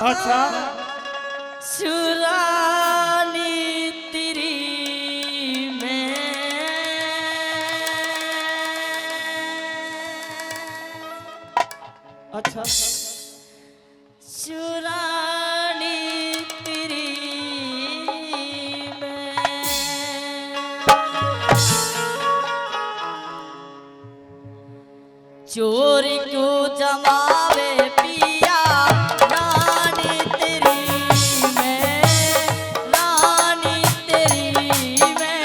अच्छा सुरानी तेरी में अच्छा सुरानी तेरी में चोर क्यों जमावे पिया रानी तेरी में रानी तेरी में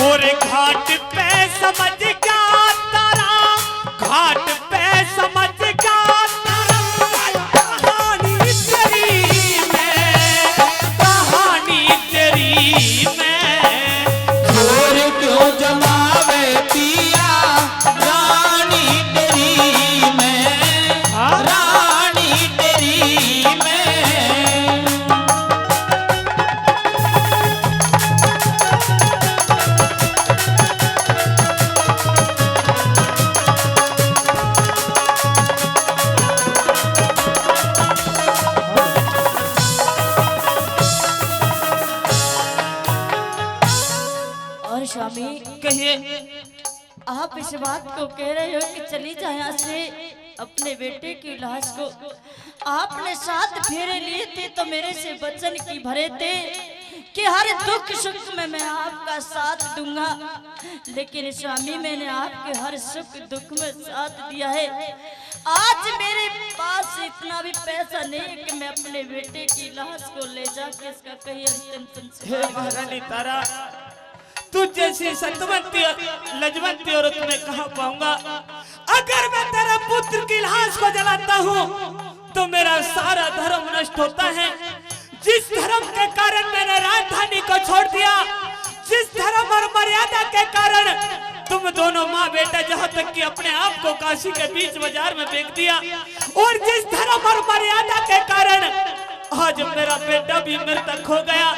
और घाट पे समझ क्या तारा घाट पे समझ क्या तारा कहानी तेरी में कहानी तेरी में चोर क्यों जमावे पिया रानी तेरी में रानी तेरी में और स्वामी कहिए आप इस बात को कह रहे हो कि चली जाए यहाँ से अपने बेटे की लाश को आपने 7 फेरे लिए थे तो मेरे से वचन की भरे थे कि हर दुख सुख में मैं आपका साथ दूंगा, लेकिन स्वामी मैंने आपके हर सुख दुख में साथ दिया है। आज मेरे पास इतना भी पैसा नहीं है कि मैं अपने बेटे की लाश को ले जाके इसका कहीं अंतिम हे संस्कार महारानी तारा तू जैसी सतवंती लजवंती औरत में कहाँ पाऊंगा। अगर मैं तेरे पुत्र की लाश को जलाता हूँ तो मेरा सारा धर्म नष्ट होता है। जिस धर्म के कारण मैंने राजधानी को छोड़ दिया, जिस धर्म और मर्यादा के कारण तुम दोनों माँ बेटा जहाँ तक कि अपने आप को काशी के बीच बाजार में बेच दिया, और जिस धर्म और मर्यादा के कारण आज मेरा बेटा भी मृतक हो गया।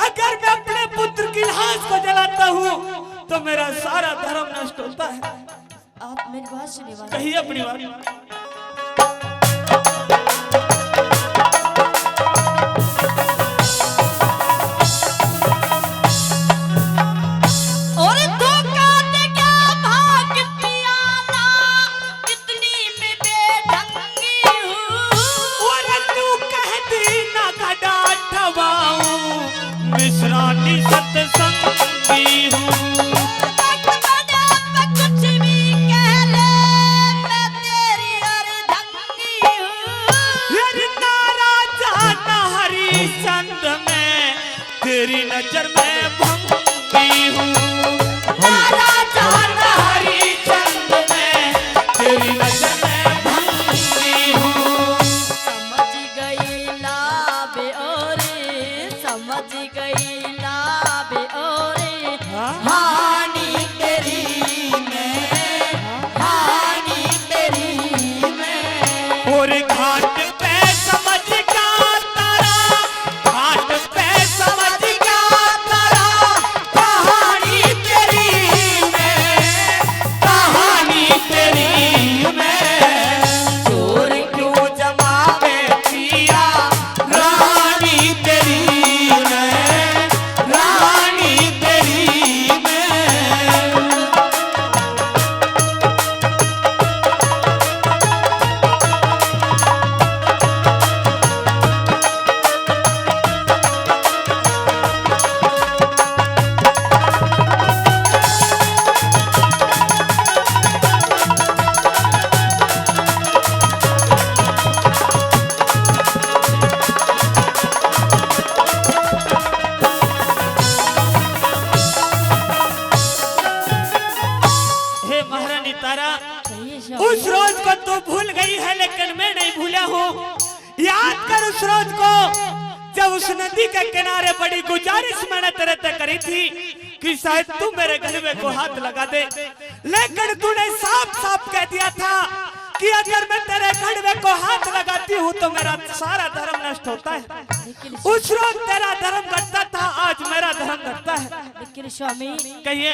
अगर मैं अपने पुत्र की लाश को जलाता हूँ तो मेरा सारा धर्म नष्ट होता है। आप मेरी बात सुनिए। कहिए अपनी बात। और धोखा दे क्या भाग पियाला कितनी मैं बेढंगी हूँ। और तू कहती ना खड़ा ठवाऊं मिश्रानी सत्संगी हूँ। कुछ भी कह ले मैं तेरी अर्धंगी हूँ। हरि नारा जाना हरिचंद में तेरी नजर में भंगी हूँ। नारा जाना हरिचंद में तेरी नजर में भंगी हूँ। समझ गई लाबे ओरे समझ गई लाबे ओरे हानि तेरी में हानि तेरी में और घाट पे समझ क्या तारा घाट पे समझ क्या तारा कहानी तेरी में कहानी तेरी में चोर क्यों जमावे पिया रानी तेरी में रानी तेरी में। हे महारानी तारा कहिए स्वामी। उस रोज को तू भूल गई है लेकिन मैं नहीं भूला हूँ। याद कर उस रोज को जब उस नदी के किनारे बड़ी गुजारिश मैंने तेरे से करी थी कि शायद तू मेरे गलबे को हाथ लगा दे, लेकिन तूने साफ साफ कह दिया था कि अगर मैं तेरे गलबे को हाथ लगाती हूँ तो मेरा सारा धर्म नष्ट होता है। उस रोज तेरा धर्म घटता था, आज मेरा धर्म घटता है। लेकिन स्वामी कहिए।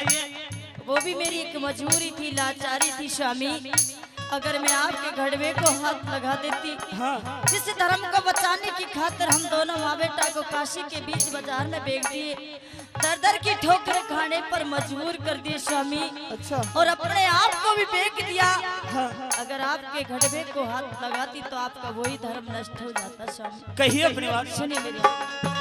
वो भी मेरी एक मजबूरी थी, लाचारी थी स्वामी। अगर मैं आपके घड़वे को हाथ लगा देती, हाँ जिस धर्म को बचाने की खातिर हम दोनों माँ बेटा को काशी के बीच बाजार में बेच दिए, दर दर की ठोकर खाने पर मजबूर कर दिए स्वामी। अच्छा और अपने आप को भी बेच दिया। हाँ अगर आपके घड़वे को हाथ लगाती तो आपका वही धर्म नष्ट हो जाता स्वामी। कहिए अपनी बात। सुनिए मेरी बात।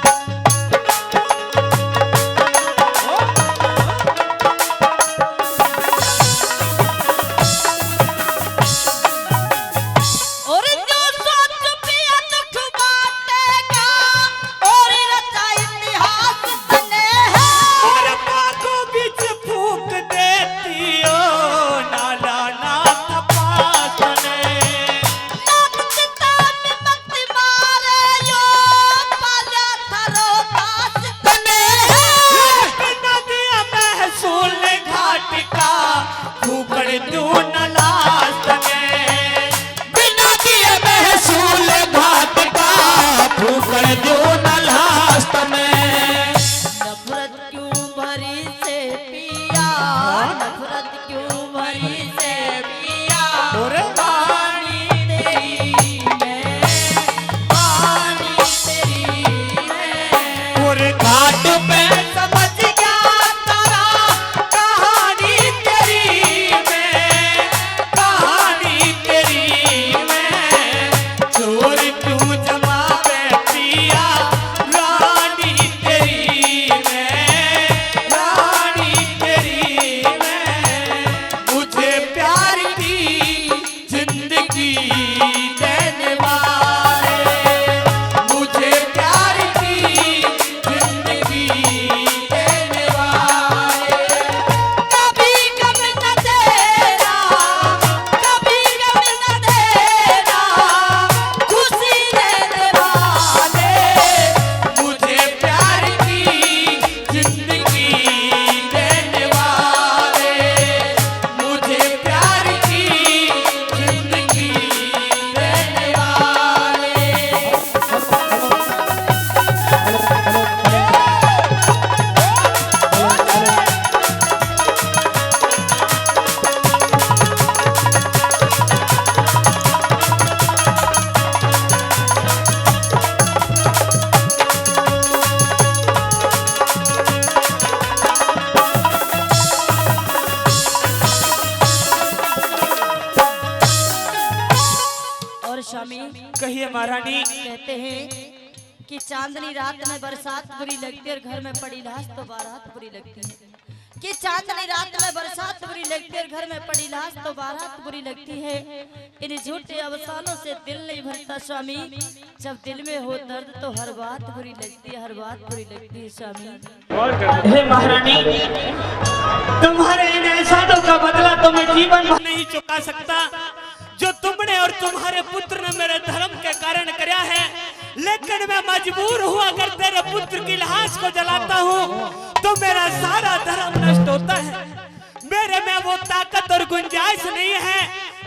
कहिए महारानी। कहते हैं कि चांदनी रात में बरसात बुरी लगती है और घर में पड़ी लाश तो बारात बुरी लगती है। कि चांदनी रात में बरसात बुरी लगती है और घर में पड़ी लाश तो बारात बुरी लगती है। इन झूठे अवसानों से दिल नहीं भरता स्वामी। जब दिल में हो दर्द तो हर बात बुरी लगती है, हर बात बुरी लगती है स्वामी। हे महारानी, तुम्हारे इन एहसानों का बदला तो मैं जीवन भर नहीं चुका सकता जो तुमने और तुम्हारे पुत्र ने मेरे धर्म के कारण किया है। लेकिन मैं मजबूर हूँ, अगर तेरे पुत्र की लाश को जलाता हूँ तो मेरा सारा धर्म नष्ट होता है। मेरे में वो ताकत और गुंजाइश नहीं है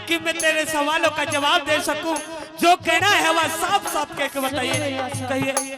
कि मैं तेरे सवालों का जवाब दे सकूं। जो कहना है वह साफ साफ कह के बताइए, कहिए।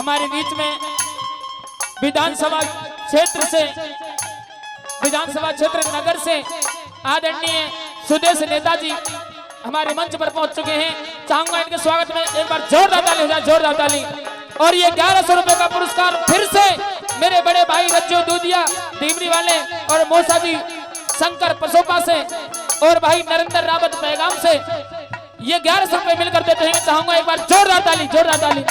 हमारे बीच में विधानसभा क्षेत्र नगर से आदरणीय सुदेश नेताजी हमारे मंच पर पहुंच चुके हैं। चाहूंगा इनके स्वागत में एक बार जोरदार ताली हो जाए, जोरदार ताली। और ये 1100 रुपए का पुरस्कार फिर से मेरे बड़े भाई रज्जू दूधिया डीमरी वाले और मौसा जी शंकर पसोपा से और भाई नरेंद्र रावत पैगाम से ये 1100 रुपए मिलकर देते हैं। चाहूंगा एक बार जोरदार ताली, जोरदार ताली।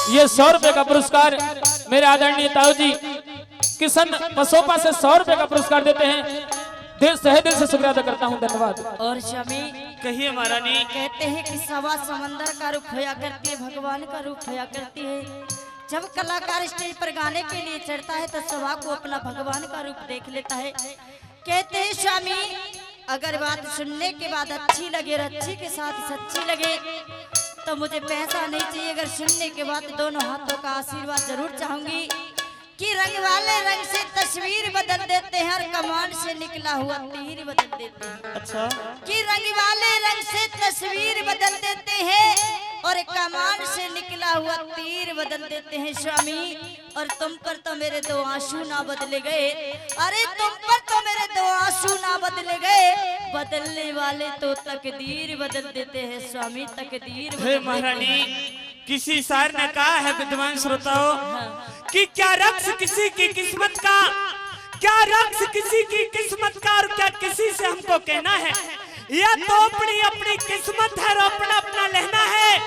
ये 100 रुपए का पुरस्कार मेरे आदरणीय ताऊ जी किशन पसोपा से 100 रुपए का पुरस्कार देते हैं। दिल से शुक्रिया अदा करता हूँ, धन्यवाद। और स्वामी कहिए महारानी। कहते हैं कि सवा समंदर का रूप होया करती है, भगवान का रूप होया करती है। जब कलाकार स्टेज पर गाने के लिए चढ़ता है तो सभा को अपना भगवान का रूप देख लेता है। कहते हैं स्वामी अगर बात सुनने के बाद अच्छी लगे और अच्छी के साथ सच्ची लगे तो मुझे पैसा नहीं चाहिए। अगर सुनने के बाद दोनों हाथों का आशीर्वाद जरूर चाहूंगी कि रंग वाले रंग से तस्वीर बदल देते हैं और कमान से निकला हुआ तीर बदल देते हैं। अच्छा। कि रंग वाले रंग से तस्वीर बदल देते हैं और कमान से निकला हुआ तीर बदल देते हैं स्वामी। और तुम पर तो मेरे दो आंसू ना बदले गए, अरे तुम पर तो मेरे दो आंसू ना बदले गए, बदलने वाले तो तकदीर बदल देते हैं स्वामी, तकदीर हे महारानी, किसी शायर ने कहा है विद्वान श्रोताओं कि क्या रक्स किसी की किस्मत का, क्या रक्स किसी की किस्मत का और क्या किसी से हमको कहना है। यह तो अपनी अपनी किस्मत है और अपना अपना लेना है।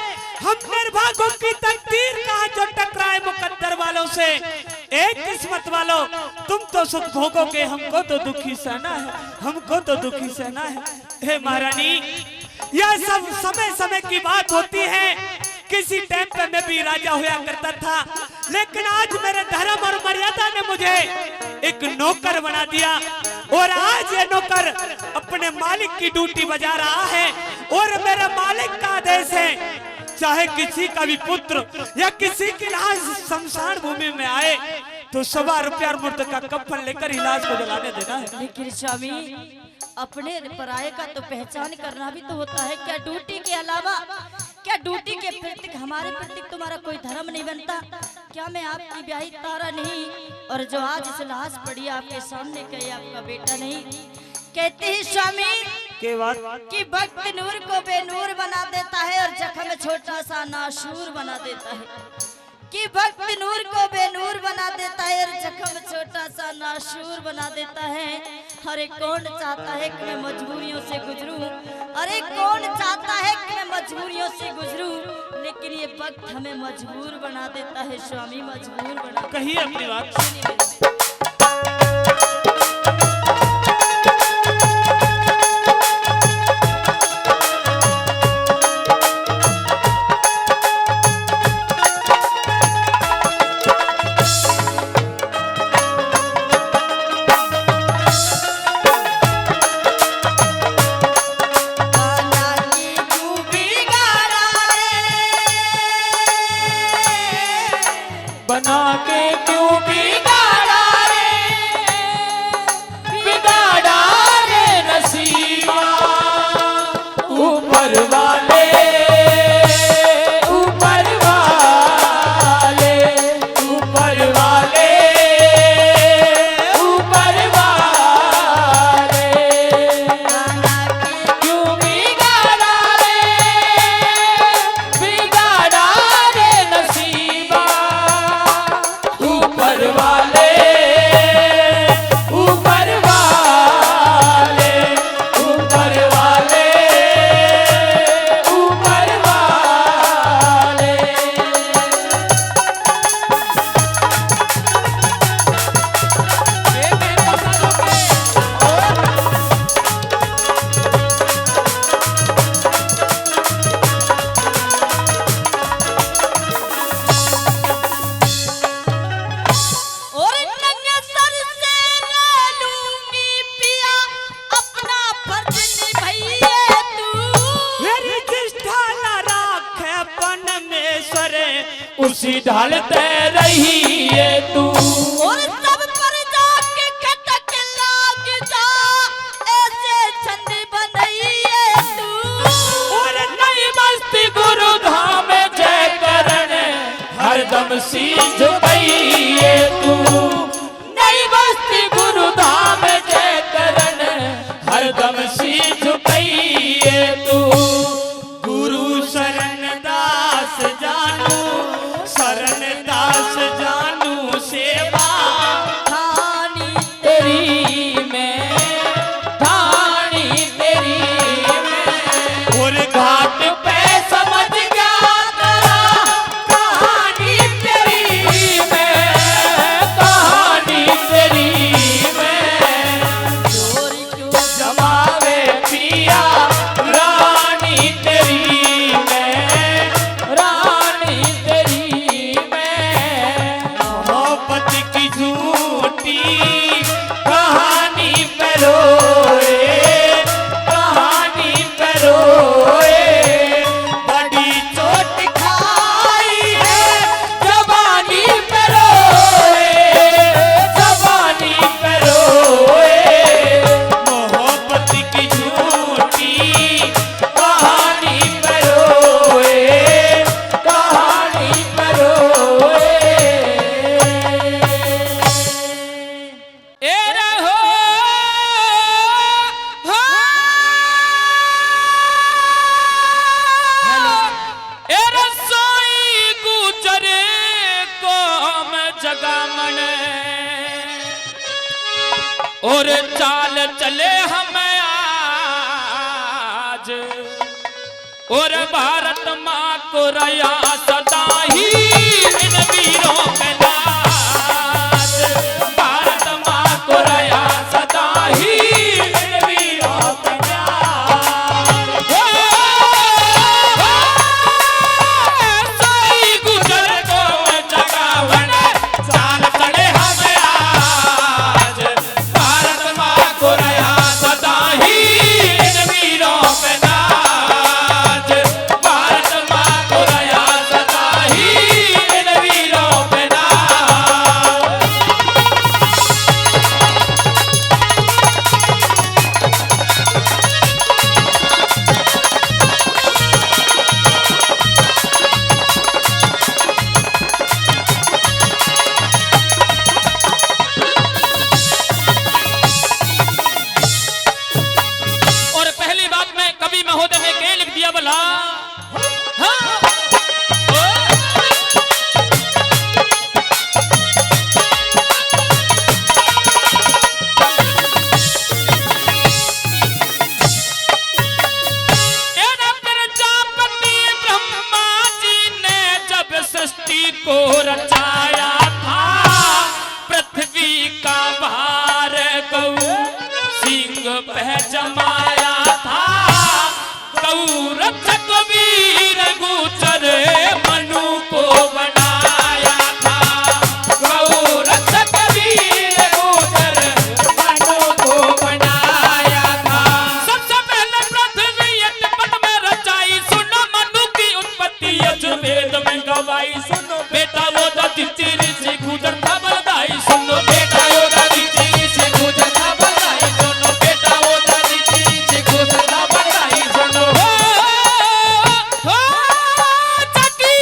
हम निर्भागों की तकदीर कहाँ जो टकराए मुकद्दर वालों से। एक किस्मत वालों तुम तो सुख भोगोगे, हमको तो दुखी सहना है, हमको तो दुखी सहना है। हे महारानी यह सब समय समय की बात होती है। किसी टाइम पे मैं भी राजा हुआ करता था, लेकिन आज मेरे धर्म और मर्यादा ने मुझे एक नौकर बना दिया और आज ये नौकर अपने मालिक की ड्यूटी बजा रहा है और मेरे मालिक का आदेश है चाहे किसी का भी पुत्र या किसी की लाश शमशान भूमि में आए तो 1.25 रुपया मुर्द का कफन लेकर इलाज को जलाने देना है। लेकिन स्वामी अपने पराये का तो पहचान करना भी तो होता है। क्या ड्यूटी के अलावा, क्या ड्यूटी के प्रति हमारे प्रति तुम्हारा कोई धर्म नहीं बनता? क्या मैं आपकी ब्याही तारा नहीं और जो आज इस लाश पड़ी आपके सामने कहे आपका बेटा नहीं? कहते हैं स्वामी के बाद कि वक्त नूर को बेनूर बना देता है और जख्म छोटा सा नाशूर बना देता है। कि वक्त नूर को बेनूर बना देता है और जख्म छोटा सा नाशूर बना देता है। अरे कौन चाहता है कि मैं मजबूरियों से गुजरूं, अरे कौन चाहता है कि मैं मजबूरियों से गुजरूं, लेकिन ये वक्त हमें मजबूर बना देता है स्वामी, मजबूर बना। कहिए अपनी बात। बना के क्यों बिगाड़ा खुशी ढालते रही है तू। और सब पर जाके कटक लाग जा, ऐसे छंद बनाइए तू। और नई मस्ती गुरु धाम जय करण हरदम सीध गई है तू। नई मस्ती गुरु धाम जय करण हरदम सीध गई है तू। गुरु शरण दास जानू, शरण दास जानू सेवा ठानी तेरी में ठानी तेरी में। और घाट पे समझ गया तेरा कहानी तेरी में, कहानी तेरी में। चोरी क्यों जमावे पिया रानी तेरी में, रानी तेरी में। मोहब्बत की झूठी कहानी पे रोए, कहानी पे रोए। बड़ी चोट खाई है जवानी पे रोए, जवानी पे रोए। मोहब्बत की झूठी कहानी पे रोए, कहानी पे रोए। ए रहो ए रसोई गुजरे कोम जगामन। और चाल चले हम आज, और भारत माँ को रया सदा ही इन वीरों के नाच। भारत माँ को रया सदा ही इन वीरों के नाच। सोई गुजर को जगावन, चाल चले हम आज। भारत माँ को रया सदा ही इन वीरों पे नाच। भारत माँ को रया सदा ही इन वीरों पे नाच। और पहली बात में कवि महोदय ने क्या लिख दिया भला? हाँ। एरा प्रजापति ब्रह्मा जी ने जब सृष्टि को रचाया था, पृथ्वी का भार गौ सिंह पे जमाया था। गौ रक्षक वीर गुजर मनु को बनाया था। गौ रक्षक वीर गुजर मनु को बनाया था। सबसे पहले पृथ्वी पट में रचाई, सुनो मनु की उत्पत्ति यजुर्वेद में गवाई। सुनो बेटा वो दधीचि ऋषि गुजर था बलदाई। सुनो बेटा वो दधीचि ऋषि गुजर था बलदाई। सुनो बेटा वो दधीचि ऋषि गुजर था बलदाई। सुनो चकी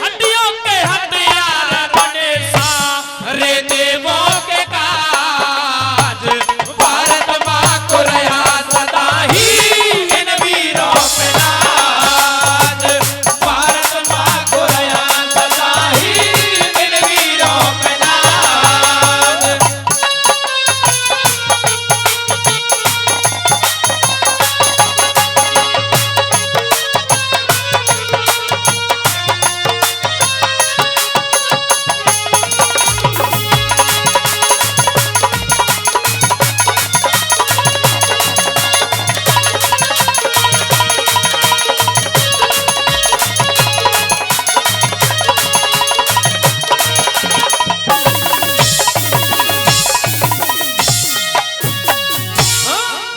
हड्डियों के हथियार बने सारे देवों के काज। भारत माँ को रया सदा ही इन वीरों पे नाज। भारत माँ को रया सदा ही इन वीरों पे नाज।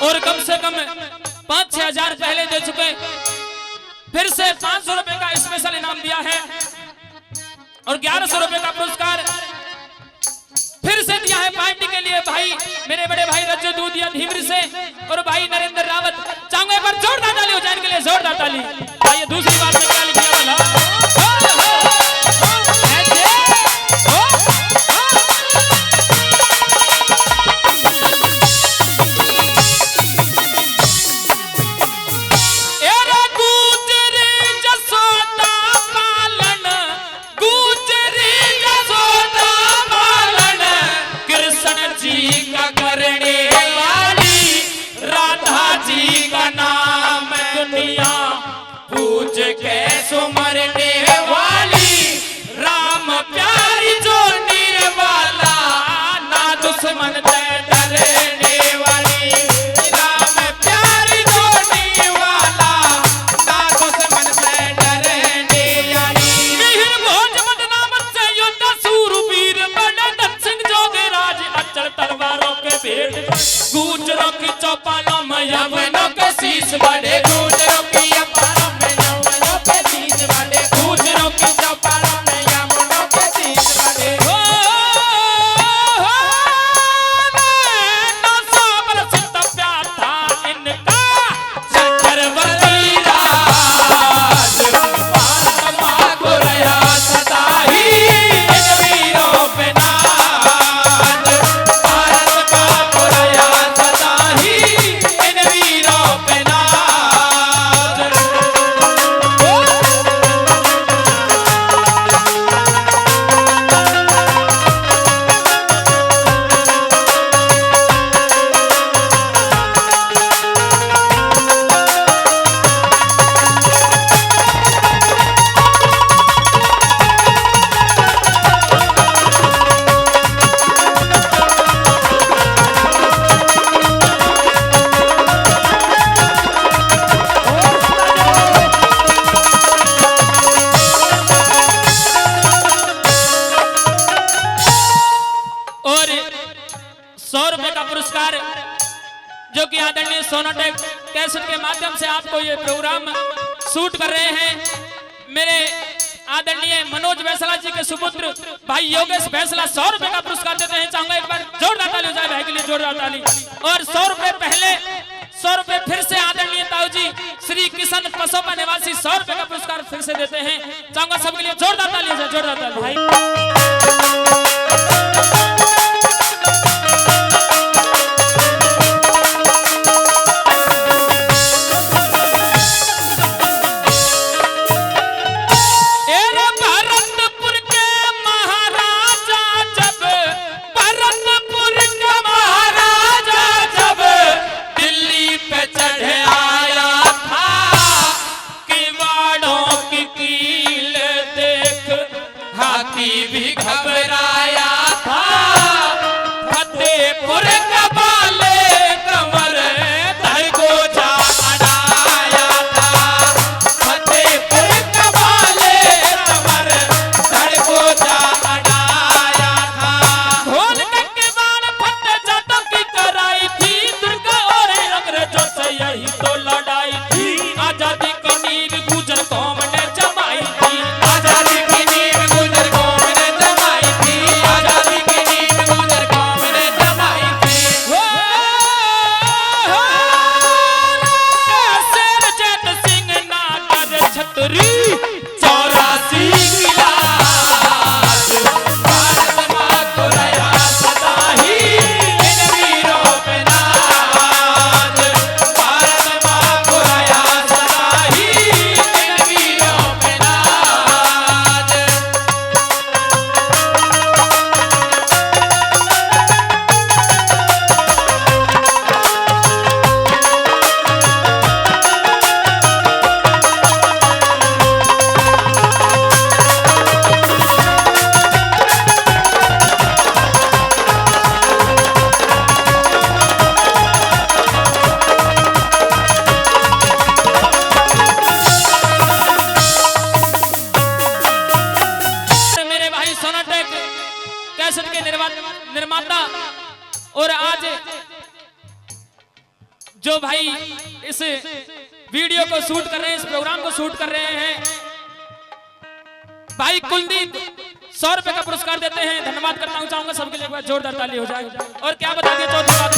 और कम से कम 5-6 हजार पहले दे चुके, फिर से 500 रुपए का स्पेशल इनाम दिया है। और 1100 रुपए का पुरस्कार फिर से दिया है पार्टी के लिए भाई मेरे बड़े भाई रज्जू दूधिया धीमरी से और भाई नरेंद्र रावत। चाहूंगा एक बार जोरदार ताली हो जाए इनके लिए, जोरदार ताली। आइए दूसरी बात में क्या लिखा वाला मरने वाली राम प्यारी जो निर्वाला ना दुश्मन से डरने वाली राम प्यारी जो निर्वाला ना दुश्मन से डरने वाली वीर भोज बदनामत से योद्धा सूरवीर बड़ा दत्त सिंह जोगेराज अचल तलवारों के भेद गुजरों की चौपालों में यवनों के शीश बड़े गुजरों की अपारों में यवनों के शीश बड़े गुजरों की चौपालों में यवनों के शीश बड़े ना साबर सिद्ध प्यार था इनका चक्रवर्ती राज भारत माँ को रहा सदा ही इन वीरों पे नाज भारत माँ को रहा सदा ही इन वीरों पे नाज। और 100 रुपए का पुरस्कार जो कि आदरणीय सोनाटेक कैसेट के माध्यम से आपको ये प्रोग्राम शूट कर रहे हैं मेरे आदरणीय मनोज बैसला जी के सुपुत्र भाई योगेश बैसला 100 रुपए का पुरस्कार देते हैं। चाहूंगा एक बार जोरदार ताली हो जाए भाई के लिए, जोरदार ताली। और 100 रुपए पहले 100 रुपए फिर से आदरणीय ताऊ जी श्री किशन कसोपा निवासी 100 रुपए का पुरस्कार फिर से देते हैं। चाहूंगा सबके लिए जोरदार ताली हो जाए, जोरदार ताली भाई। भरतपुर के महाराजा जब दिल्ली पे चढ़ आया था किवाड़ों की कील देख हाथी भी घबराया था फतेहपुर कबाले कमर धर को जा अड़ाया था फतेहपुर कबाले कमर धर को जा अड़ाया था ढोल के बाण फटे जाटों की कराई थी दुर्गा और अंग्रेजों से यही तो लड़ाई थी। आजादी की नींव गुजर कौम ने जमाई थी। आजादी की नींव गुजर कौम ने जमाई थी आजादी की नींव गुजर कौम ने जमाई थी शेर जैत सिंह ना कर छतरी 84 गिलास भारत माँ को रहा सदा ही इन वीरों पे नाज भारत माँ को रहा सदा ही इन वीरों पे नाज। मेरे भाई सोनाटेक कैसेट के निर्माता और आज जो भाई इस वीडियो को शूट कर रहे हैं, इस प्रोग्राम को शूट कर रहे हैं, भाई कुलदीप 100 रुपए का पुरस्कार देते हैं। धन्यवाद करता हूँ, चाहूंगा सबके लिए एक बार जोरदार ताली हो जाए। और क्या बता दिया चौथी बात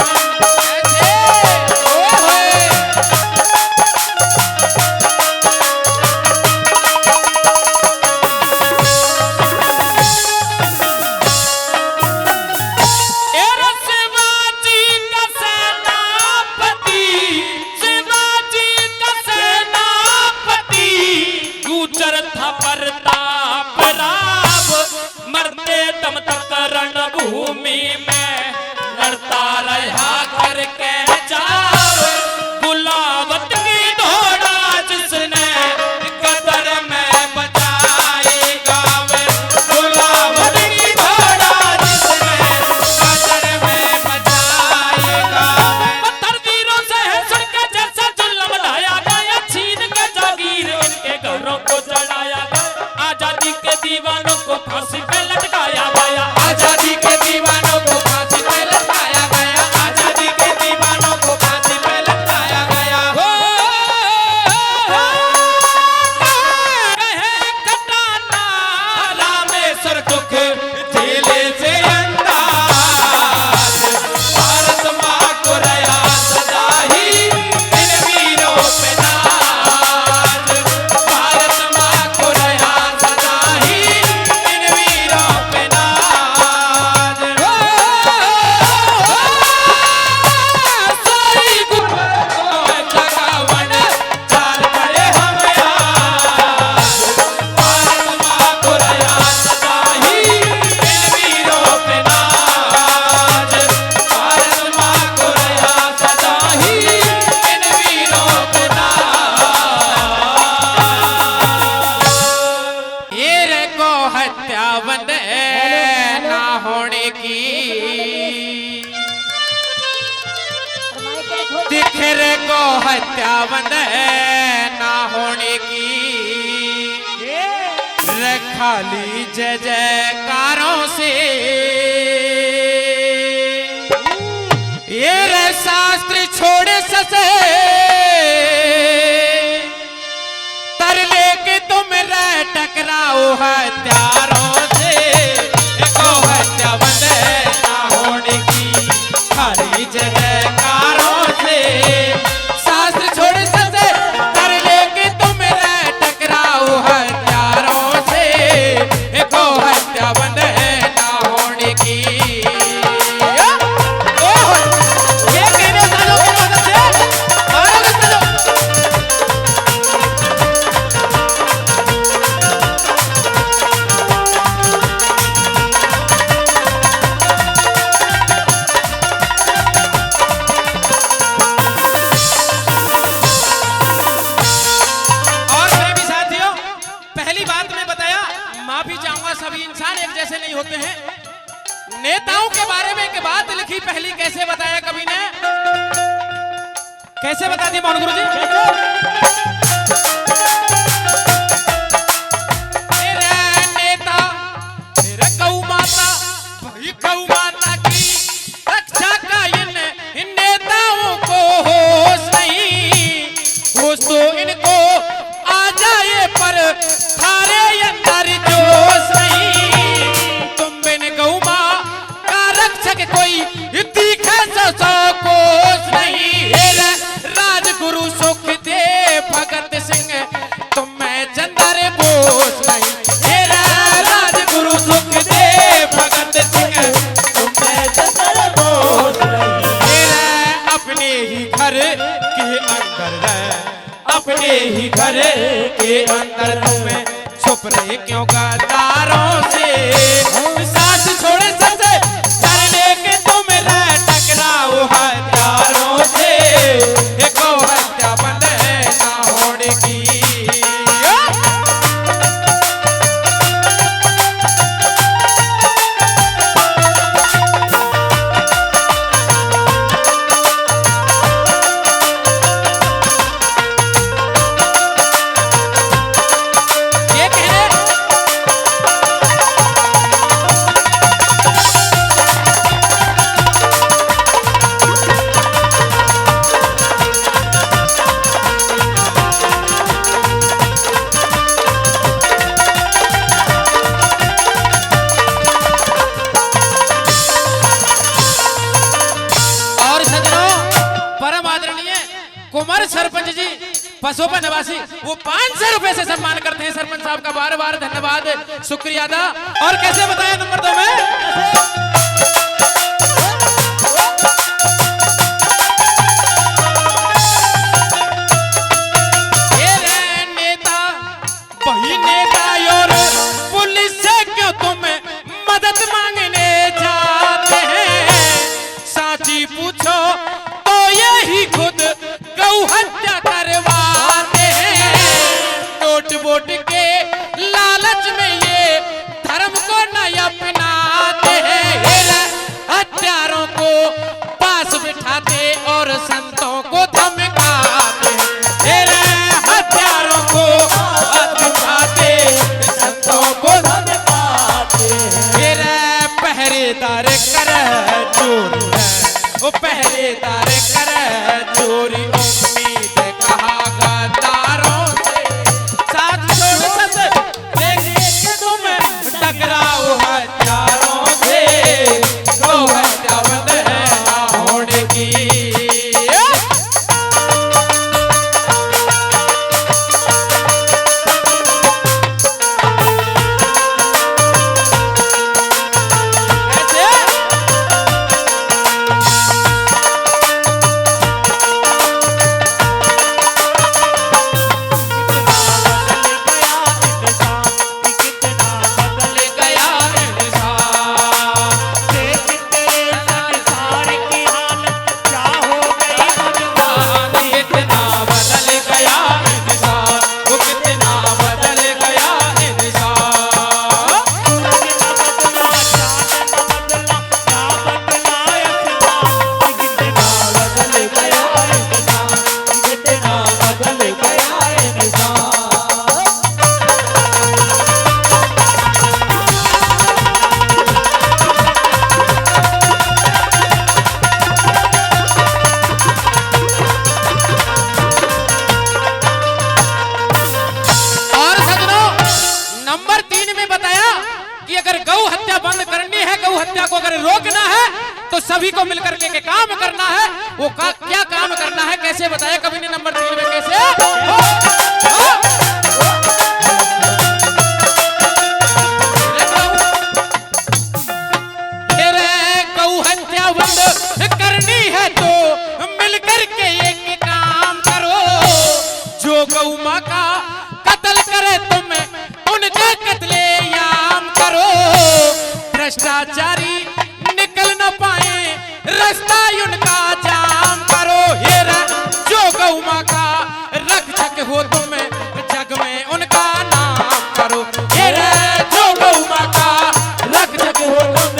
भूमि में लड़ता रहा करके जाओ, बुलावट की घोड़ा जिसने कदर में बजाई गावे, बुलावट की घोड़ा जिसने कदर में बजाई गावे। पत्थर तीरों से है सड़के जैसा जुल्म लाया गया, छीन के जागीर इनके घरों को चढ़ाया गया, आजादी के दीवानों को फांसी पे लटकाया गया, आजादी के दीवानों को फांसी पे लटकाया गया, आजादी के दीवानों को फांसी पे लटकाया गया। हो कहे कटाना रामेश्वर दुख झेले से अंदाज, भारत माँ को रया सदा ही इन वीरों पे नाज, भारत माँ को रया सदा ही इन वीरों पे नाज। सारी गुफा जगावन चाल पड़े हम आज, भारत माँ को रया सदा ही इन वीरों पे नाज, भारत माँ को रया सदा ही इन वीरों पे नाज। ये रे को हत्या बंदे ना होने की, दिखरे को हत्या बंदे ना होने की, रे खाली जय जयकारों से ये रे शास्त्र छोड़े ससे, तर लेके तुम रे टकराओ हत्यारों से, एको हत्या बंदे ना होने की, खाली जय जयकारों से, शास्त्र छोड़ ससे कर लेके तुम रे टकराओ हत्यारों से, एको हत्या बंदे ना होने की। ये कहने वालों की मदद से मारोगे चलो। और मैं भी साथियों, पहली बात मैं बताया, माफी चाहूंगा, सभी इंसान एक जैसे नहीं होते हैं। नेताओं के बारे में एक बात लिखी पहली, कैसे बताया कवि ने, कैसे बता दी मोहन गुरु जी? तेरे नेता तेरे गौ माता, भाई गौ माता की रक्षा का इन नेताओं को होश नहीं, होश तो इनको आ जाए पर थारे अंदर जोश नहीं, तुम बिन गौ माँ का रक्षक कोई दिखे सौ कोस नहीं। हेरा राजगुरु सुखदेव भगत सिंह तुम मैं चंदर बोस नहीं, हेरा राजगुरु सुखदेव भगत सिंह तुम मैं चंदर बोस नहीं, हेरा अपने ही घर के अंदर रह, अपने ही घर के अंदर तुम्हें छुप रहे क्यों गद्दारों से, साथ छोड़े ससे करने के तुम रह टकराओ हत्यारों से, एको हत्या बंद ना होने की। ये कहने आदरणीय कुमार सरपंच जी पसोपा निवासी वो 500 रुपए से सम्मान करते हैं। सरपंच साहब का बार बार धन्यवाद, शुक्रिया अदा। और कैसे बताया नंबर 2 में नेता वही नेता और पुलिस से क्यों तुम मदद मांगने जाते हैं? साची पूछो तो यही खुद गौ हत्या करवाते हैं। नोट वोट के लालच में ये धर्म को न अपनाते हैं। हत्यारों को पास बिठाते और संतों को धमकाते हैं। हत्यारों को पास बिठाते संतों को धमकाते हैं। पहरेदार कर चोरी है, वो पहरेदार कर चोरी। उम्मीद कहा गद्दारों से साथ छोड़ सत देख तुम टकराओ हत्यारों से। गौ हत्या बंद है ना होने की। रोकना है तो सभी को मिलकर के काम करना है। वो क्या काम करना है कैसे बताया कभी नहीं। नंबर 3 में कैसे गौ हत्या बंद करनी है तो मिलकर के एक काम करो। जो गौ माँ का कत्ल करे तुम उनका कत्लेआम करो। भ्रष्टाचारी निकल न पाए रास्ता उनका जाम करो। हेरा जो गौ माँ का रक्षक हो तुम जग में उनका नाम करो। हेरा जो गौ माँ का रक्षक हो तुम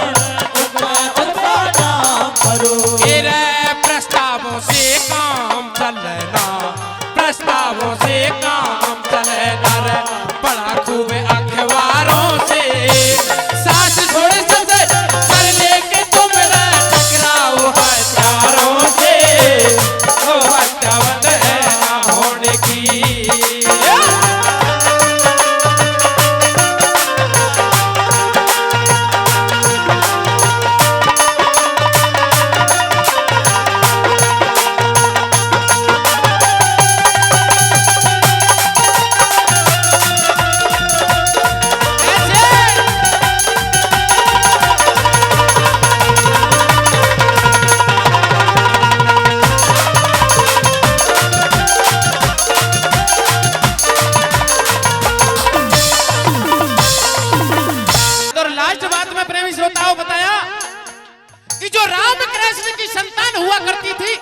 उनका नाम करो। हेरा प्रस्तावों से काम चलना, प्रस्तावों से काम चलना रे बड़ा खूब अखबारों से सास छोड़े सबसे कर लेके तुम टकराओ हत्यारों से। वो हत्या बंद है ना होने की। बताया कि जो राम कृष्ण की संतान हुआ करती थी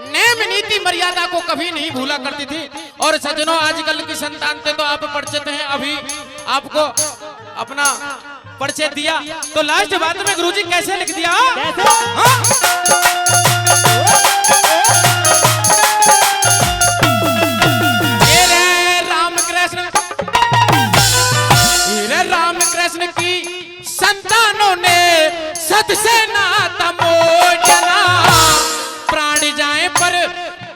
नेम नीति मर्यादा को कभी नहीं भूला करती थी। और सज्जनों आजकल की संतान थे तो आप परिचित हैं। अभी आपको अपना परिचय दिया तो लास्ट बात में गुरुजी कैसे लिख दिया। राम कृष्ण की संतानों ने सत से नाता मोजना। प्राण जाए पर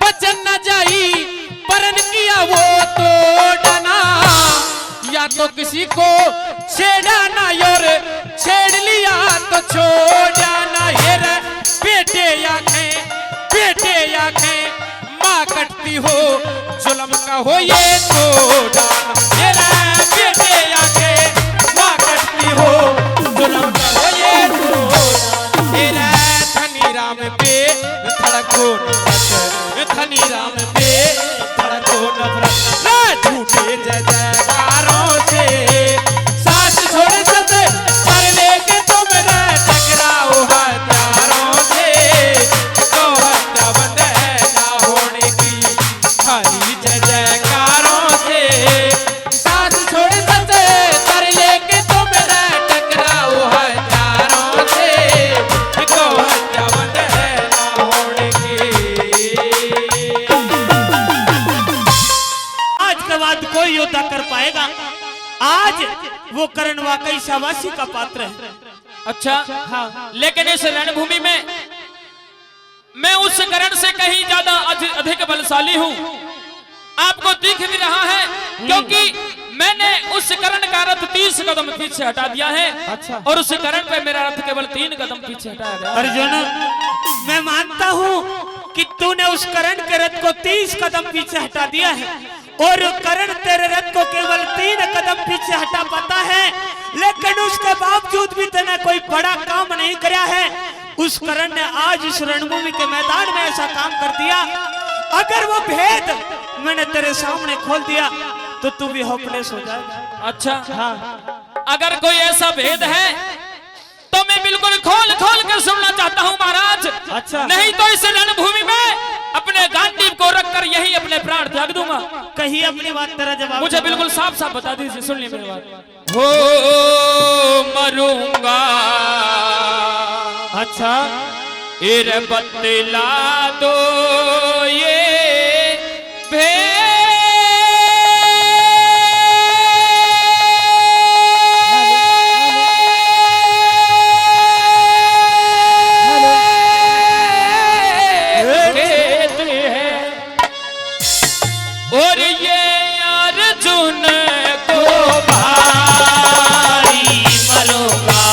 बचन न जाई परन किया वो तो डना। या तो किसी को छेड़ना और छेड़ लिया तो छोड़ जाना। ये बेटे आंखें जुलम कहो ये तो डान मेरा बेटे आके माँ कटती हो जुलम कहो ये तो डान मेरा धनी राम पे धड़को नफरत धनी राम पे धड़को नफरत ना झूठे जय जयकारों से साथ छोड़ सत पर लेके तुम न टकराओ हथियारों से तो हत्या बंद है ना होने की खाली जय जयकारों से साथ छोड़ सत पर लेके तुम न टकराओ हथियारों से तो हत्या बंद है ना होने की। आज के बाद कोई योद्धा कर पाएगा। आज वो कर्ण वाकई शाबाशी का पात्र है। अच्छा हाँ, लेकिन इस रणभूमि में मैं उस करण से कहीं ज्यादा अधिक बलशाली हूँ। आपको दिख भी रहा है क्योंकि मैंने उस करण का रथ 30 कदम पीछे हटा दिया है। अच्छा। और उस करण पे मेरा रथ केवल 3 कदम पीछे हटाया गया है। अर्जुन, मैं मानता हूँ कि तूने उस कर्ण के रथ को 30 कदम पीछे हटा दिया है और कर्ण तेरे रथ को केवल 3 कदम पीछे हटा पाता है, लेकिन उसके बावजूद भी तूने कोई बड़ा काम नहीं किया है। उस कर्ण ने आज इस रणभूमि के मैदान में ऐसा काम कर दिया। अगर वो भेद मैंने तेरे सामने खोल दिया तो तू भी होपलेस हो जाएगा। अच्छा हाँ, अगर कोई ऐसा भेद है तो मैं बिल्कुल खोल खोल कर सुनना चाहता हूँ महाराज। अच्छा। नहीं तो इस रणभूमि में अपने गांडीव को रखकर यही अपने प्राण त्याग दूंगा। कहीं अपनी बात तेरा जवाब मुझे बिल्कुल साफ साफ बता दीजिए, सुन ली मेरी बात। हो मरूंगा अच्छा एर बतला दो ये और ये अर्जुन को भारी मरूंगा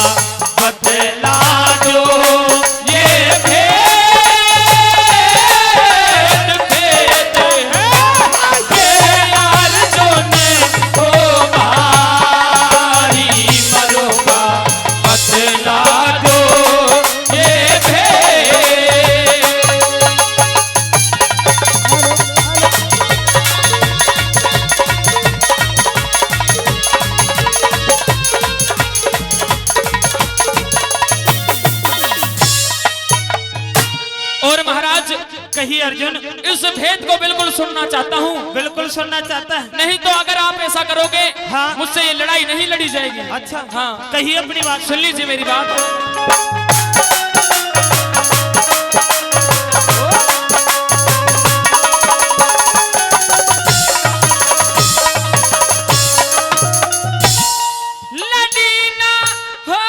बतला दो ये भेद भेद है। ये अर्जुन को भारी मरूंगा बतला दो ये भेद। और महाराज कहीं अर्जुन इस भेद को बिल्कुल सुनना चाहता हूँ। बिल्कुल सुनना चाहता है। नहीं तो अगर आप ऐसा करोगे हाँ। मुझसे ये लड़ाई नहीं लड़ी जाएगी। अच्छा हाँ, कहीं अपनी बात सुन लीजिए मेरी बात। लड़ीना हो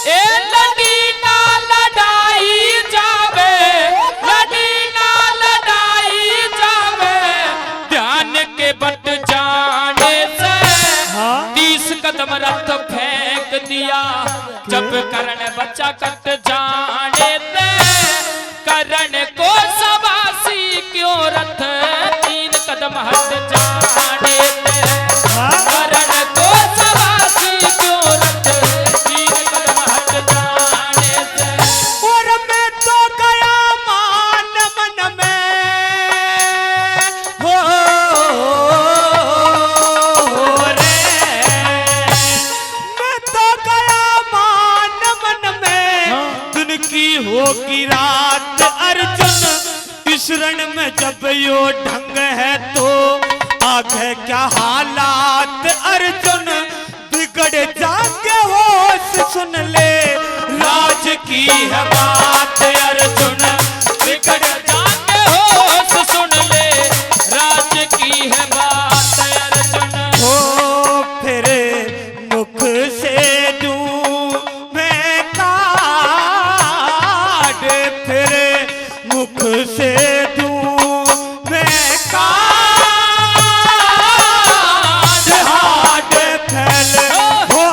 ए लड़ीना लड़ाई जावे, लड़ीना लड़ाई जावे, ध्यान के बट जाने से 30 कदम रथ फेंक दिया। जब कर्ण बच्चा कट जाने ते कर्ण को सवासी क्यों रथ 3 कदम हट जाने ते कर्ण को सवासी क्यों रथ 3 कदम हट जाने ते। और मैं तो गया मान मन में हो रे, मैं तो गया मान मन में दिन की होगी रात अर्जुन। इस रण में जब यो ढंग है तो आगे क्या हालात अर्जुन। बिगड़ जाके होश सुन ले राज की है बात अर्जुन। बिगड़ जाके होश सुन ले राज की है बात अर्जुन। हो फिर मुख से दूं मैं काट, फिर मुख से दूं मैं काट, हाथ फैल हो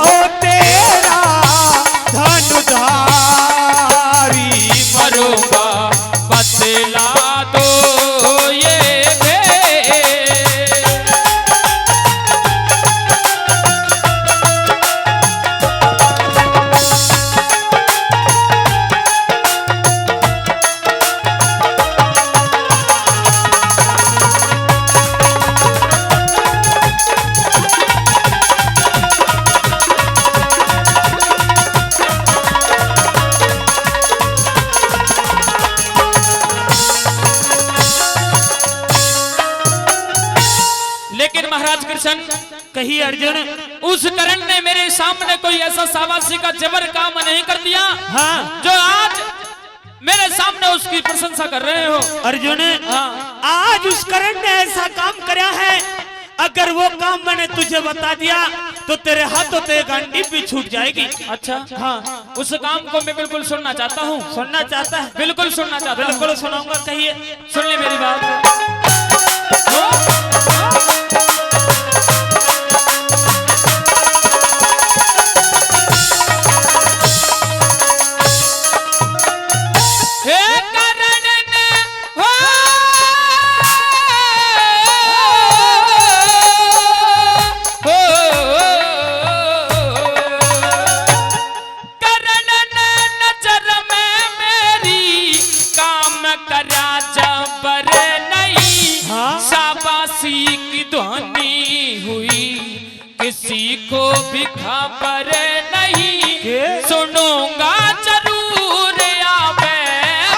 कहिए अर्जुन। उस करण ने मेरे सामने कोई ऐसा शाबाशी का जबर काम नहीं कर दिया हाँ जो आज मेरे सामने उसकी प्रशंसा कर रहे हो। अर्जुन, हाँ आज उस करण ने ऐसा काम कराया है, अगर वो काम मैंने तुझे बता दिया तो तेरे हाथों से गांडी भी छूट जाएगी। अच्छा हाँ उस काम को मैं बिल्कुल सुनना चाहता हूँ। सुनना चाहता है? बिल्कुल सुनना चाहता हूँ। बिल्कुल सुनाऊंगा। कहिए। सुन ले मेरी बात। किसी को भी खबर नहीं, सुनूंगा जरूर आवे,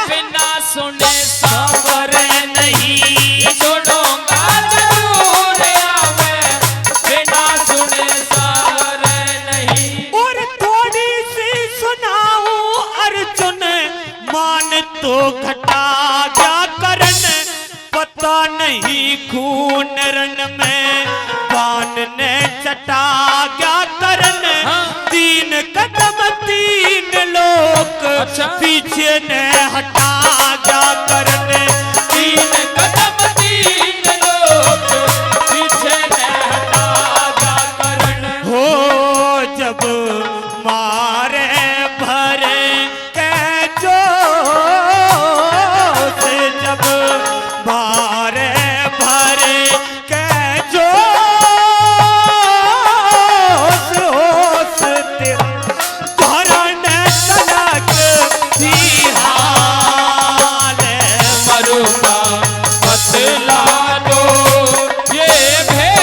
बिना सुने सबर नहीं। सुनूंगा जरूर आवे, बिना सुने सबर नहीं। और थोड़ी सी सुनाऊं अर्जुन, मान तो घटा क्या करन, पता नहीं खून रण में बाण ने चटा क्या करन। तीन कदम तीन लोग पीछे ने हटा क्या करन। तीन कदम तीन लोग पीछे ने हटा क्या करन। हो जब मारे भरे के जोश, जब मारे भरे के जोश, होश तेरा धरन तलक ही हाल। मरूंगा बतला दो ये भेद।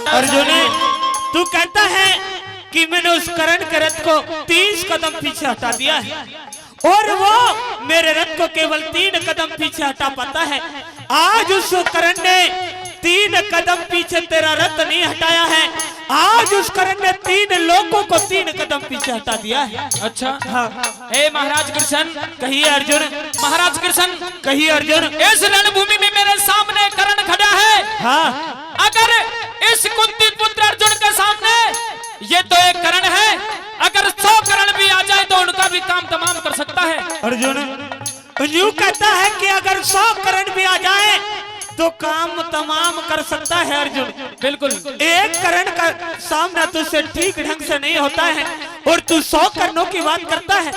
अर्जुन, तू कहता है कि मैंने उस करण के रथ को 30 कदम पीछे हटा दिया है और वो मेरे रथ को केवल 3 कदम पीछे हटा पाता है। आज उस करण ने 3 कदम पीछे तेरा रथ नहीं हटाया है, आज उस करण ने 3 लोगों को 3 कदम पीछे हटा दिया है। अच्छा हाँ हे महाराज कृष्ण। कहिए अर्जुन। महाराज कृष्ण, कहिए अर्जुन। इस रणभूमि में मेरे सामने करण खड़ा है। हाँ अगर इस कुंती पुत्र अर्जुन के सामने ये तो एक करण है, अगर 100 करण भी आ जाए तो उनका भी काम तमाम कर सकता है। अर्जुन यूं कहता है कि अगर 100 करण भी आ जाए तो काम तमाम कर सकता है। अर्जुन बिल्कुल। एक करण का सामना तुझसे ठीक ढंग से नहीं होता है और तू 100 करणों की बात करता है।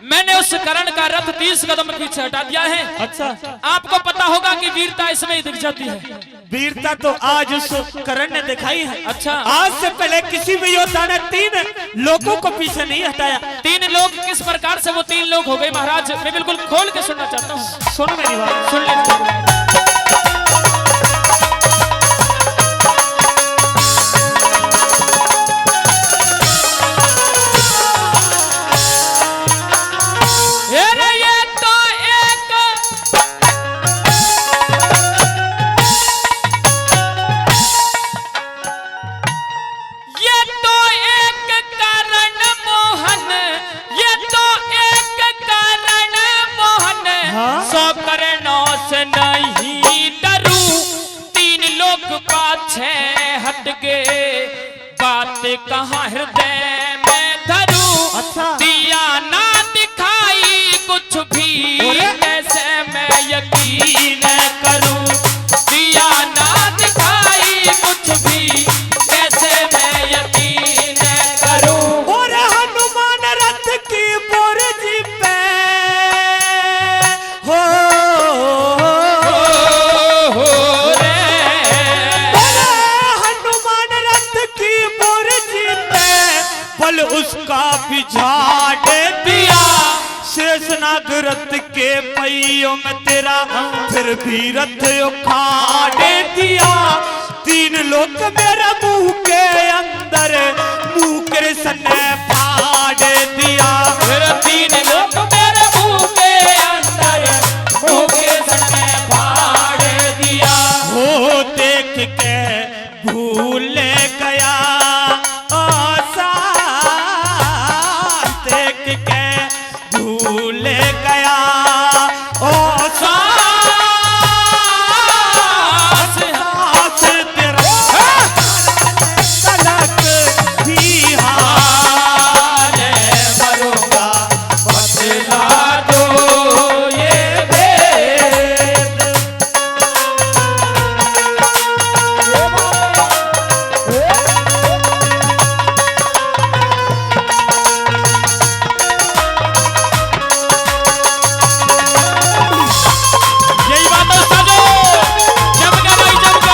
मैंने उस करण का रथ 30 कदम पीछे हटा दिया है। अच्छा, आपको पता होगा कि वीरता इसमें ही दिख जाती है। वीरता तो आज उस करण ने दिखाई है। अच्छा, आज से पहले किसी भी योद्धा ने 3 लोगों को पीछे नहीं हटाया। 3 लोग किस प्रकार से वो 3 लोग हो गए महाराज, मैं बिल्कुल खोल के सुनना चाहता हूँ। सुन मेरी बात, सुन ले। नहीं फाड़ दिया। शेषनाग रथ के पहियों में तेरा फिर भी रथ उखाड़ दिया। तीन लोक मेरा मुंह के अंदर मुंह कृष्ण ने फाड़ दिया। फिर तीन लोग मेरे मुंह के अंदर मुंह कृष्ण ने फाड़ दिया। हो देख के भूल गया आशा, देख के भूल गया आशा। सास तेरा तलक भी हार मरूंगा बतला दो ये भेद। यही बात है उस्तादो, जम के भाई जम के।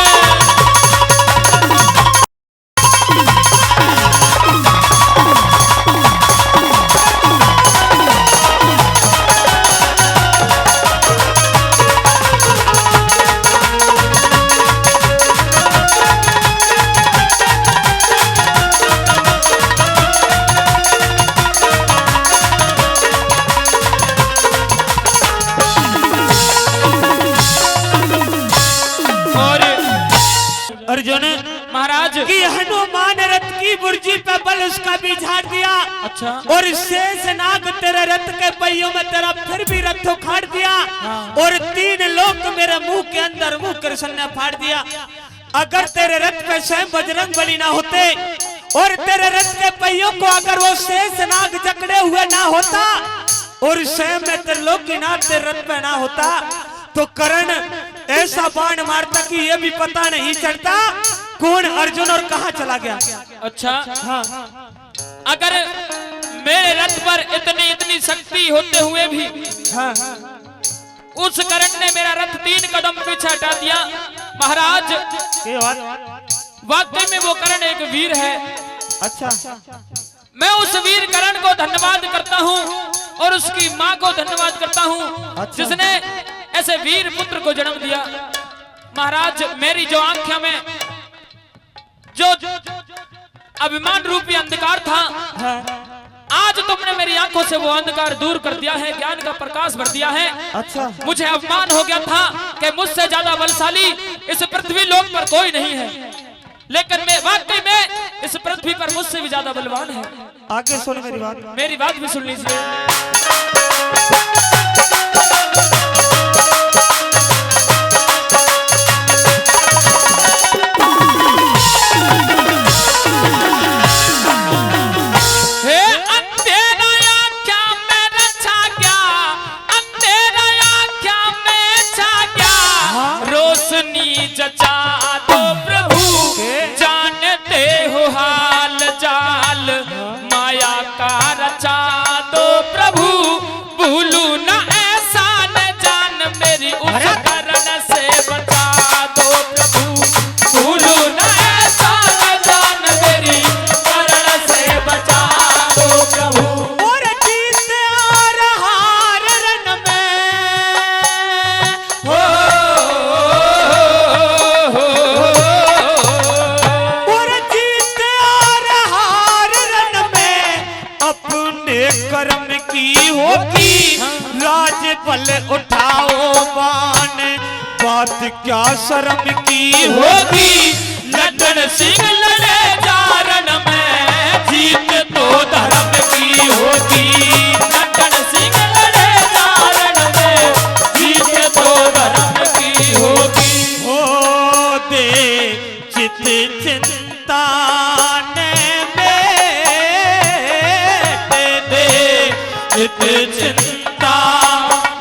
और अर्जुन महाराज कि हनुमान रथ की बुर्जी पे बल उसका भी झाड़ दिया। अच्छा। और शेषनाग तेरे रथ के पहियों में तेरा फिर भी रथ उखाड़ दिया। और तीन लोक मेरे मुंह के अंदर मुंह कृष्ण ने फाड़ दिया। अगर तेरे रथ पे स्वयं बजरंग बली ना होते और तेरे रथ के पहियों को अगर वो शेषनाग जकड़े हुए ना होता और स्वयं में त्रिलोकीनाथ तेरे रथ पे ना होता तो कर्ण ऐसा बाण मारता कि ये भी पता नहीं चलता कौन अर्जुन और कहां चला गया। अच्छा। अगर मेरे रथ पर इतनी इतनी शक्ति होते हुए भी उस कर्ण ने मेरा रथ 3 कदम पीछे हटा दिया। महाराज वाकई में वो कर्ण एक वीर है। अच्छा। मैं उस वीर कर्ण को धन्यवाद करता हूँ और उसकी माँ को धन्यवाद करता हूँ जिसने ऐसे वीर पुत्र को जन्म दिया। महाराज मेरी जो आंखों में जो अभिमान रूपी अंधकार था आज तुमने मेरी आंखों से वो अंधकार दूर कर दिया है, ज्ञान का प्रकाश भर दिया है। अच्छा। मुझे अपमान हो गया था कि मुझसे ज्यादा बलशाली इस पृथ्वी लोक पर कोई नहीं है, लेकिन मैं वाकई में इस पृथ्वी पर मुझसे भी ज्यादा बलवान है। आगे सुन मेरी बात भी सुन लीजिए। जचा दो प्रभु जानते हो हाल जाल माया का रचा दो प्रभु भूलू न ऐसा न जान मेरी उस करण से बचा दो प्रभु भूलू न ऐसा न जान मेरी करण से बचा दो प्रभु। और जीत आ रहा रण में हो कर्म की होगी राज बल उठाओ बाण बात क्या शर्म की होगी। लड्डन सिंह लड़े जारण में जीत तो धर्म की होगी। लड्डन सिंह लड़े जारण में जीत तो धर्म की होगी। हो दे चित चिंता चिंता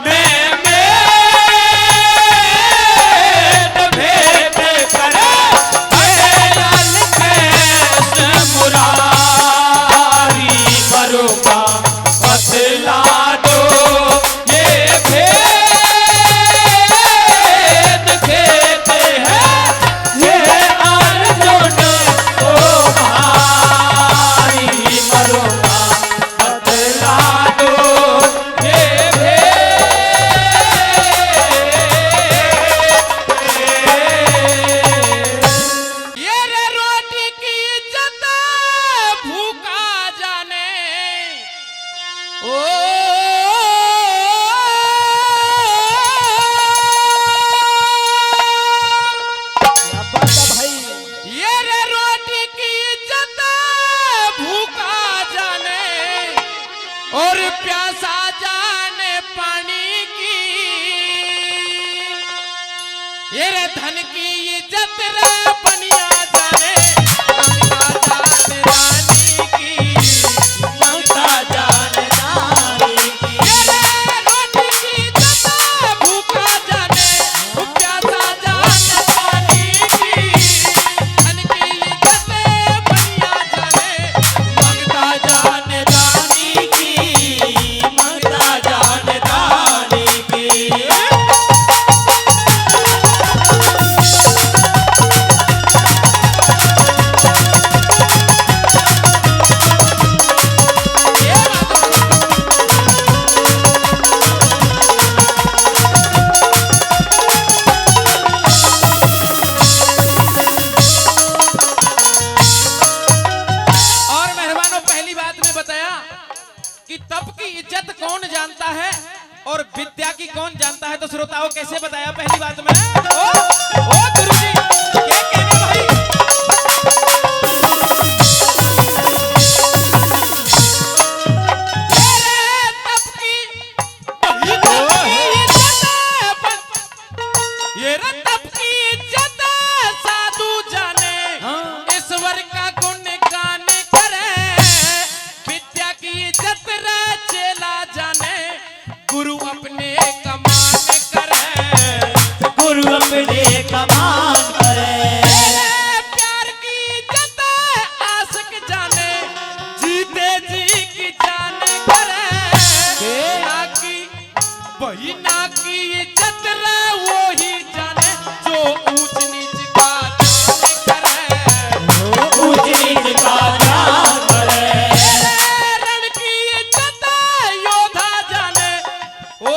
में भेद करे मुरारी बरुका बतला दो ये भेद खेते हैं ये अर्जुन ओ भाई बरुका ओ क्या बात है भाई। ये रे रोटी की इज्जत भूखा जाने और प्यासा जाने पानी की। ये रे धन की इज्जत रे बनिया जाने मंगता जाने रानी की, मंगता जाने रानी की। ये रे रोटी की इज्जत भूखा जाने प्यासा जाने पानी की। धन की इज्जत बनिया जाने मंगता जाने रानी की, मंगता जाने रानी की। और मेहरबानों, पहली बात में बताया कि तप की इज्जत कौन जानता है और विद्या की कौन जानता है। तो श्रोताओं कैसे बताया पहली बात में? ओ गुरुजी, क्या कहने भाई? ये रे तप की इज्जत साधु जाने, ईश्वर का गुण गान करे। विद्या की इज्जत रे चेला जाने, गुरु अपने कमान करे, गुरु अपने कमान करे। प्यार की इज्जत आशिक जाने, जीते जी की जान करे। ना की वही ना की इज्जत रे वो ही जाने जो ऊंच नीच का जान करे, ऊंच नीच का ध्यान करे। रण की इज्जत योद्धा जाने। ओ